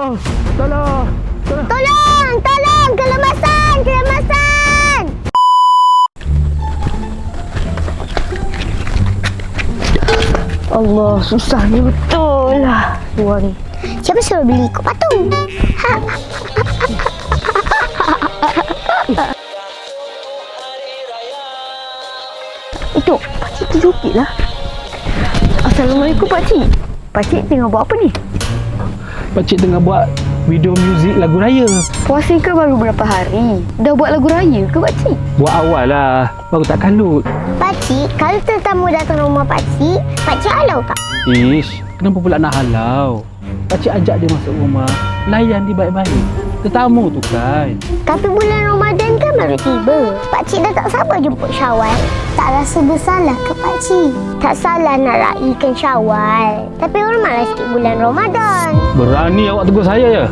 Tolong! Tolong! Tolong! Tolong! Tolong! Kelemasan! Kelemasan! Allah, susahnya betul lah luar ni. Siapa suruh beli ikut patung? Itu, pakcik terjukit lah. Assalamualaikum pakcik. Pakcik tengah buat apa ni? Pakcik tengah buat video muzik lagu raya. Puasa ke baru berapa hari? Dah buat lagu raya ke pakcik? Buat awal lah, baru tak kalut. Pakcik, kalau tetamu datang rumah pakcik halau tak? Ish, kenapa pula nak halau? Pakcik ajak dia masuk rumah, layan dia baik-baik. Tetamu tu kan. Tapi bulan Ramadan kan baru tiba. Pakcik dah tak sabar jemput Syawal. Tak rasa bersalah ke pakcik? Tak salah nak raikan Syawal. Tapi hormatlah sikit bulan Ramadan. Berani awak tegur saya ya?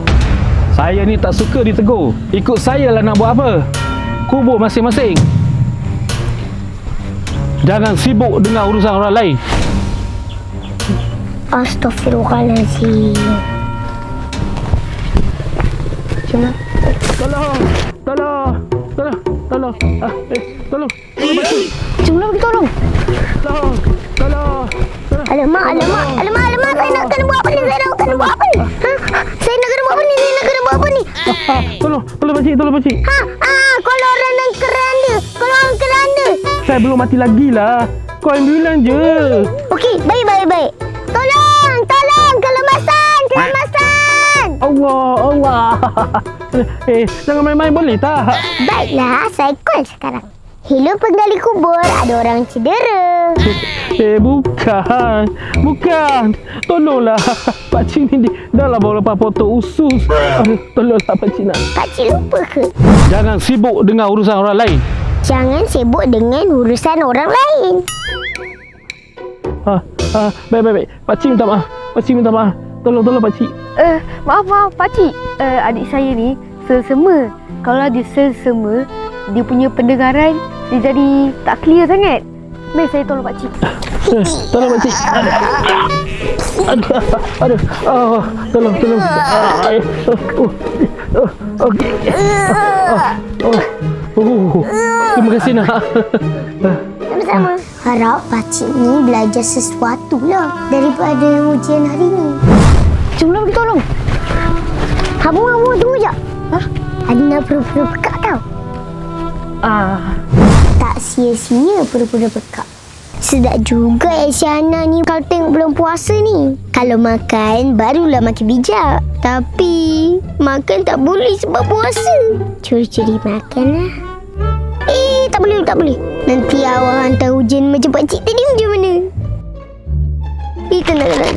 Saya ni tak suka ditegur. Ikut saya lah nak buat apa. Kubur masing-masing. Jangan sibuk dengan urusan orang lain. Astaghfirullahaladzim. Macam mana? Tolong! Tolong! Tolong! Tolong! Tolong! Tolong pakcik! Macam mana bagi tolong? Tolong! Tolong! Alamak. Saya nak kena buat apa ni? Saya nak kena buat apa ni? Saya nak kena buat apa ni? Tolong pakcik, tolong pakcik. Kalau orang yang keranda. Saya belum mati lagi lah. Kau ambulan je. Okey, baik. Tolong. Kelemasan. Allah. Jangan main-main boleh tak? Baiklah, saya call sekarang. Hello penggali kubur, ada orang cedera. Bukan. Tolonglah. Pakcik ni dah lah baru lepas potong usus. Tolonglah pakcik nak. Pakcik lupa ke? Jangan sibuk dengan urusan orang lain. Jangan sibuk dengan urusan orang lain. Baik. Pakcik minta maaf. Tolong pakcik. Maaf pakcik. Adik saya ni selsema. Kalau dia selsema, dia punya pendengaran dia jadi tak clear sangat. Mari saya tolong pakcik. Tolong pakcik. Aduh. Tolong. Okey. Terima kasih nak. Sama-sama. Harap pakcik ni belajar sesuatu lah daripada ujian hari ni. Macam mana bagi tolong? Kamu tunggu je. Adina pura-pura pekak tau. Tak sia-sia pura-pura pekak. Sedap juga Isyana ni kalau tengok bulan puasa ni. Kalau makan, barulah makin bijak. Tapi, makan tak boleh sebab puasa. Curi-curi makan lah. Tak boleh. Nanti awak hantar hujan macam pakcik tadi macam mana? Tak nak.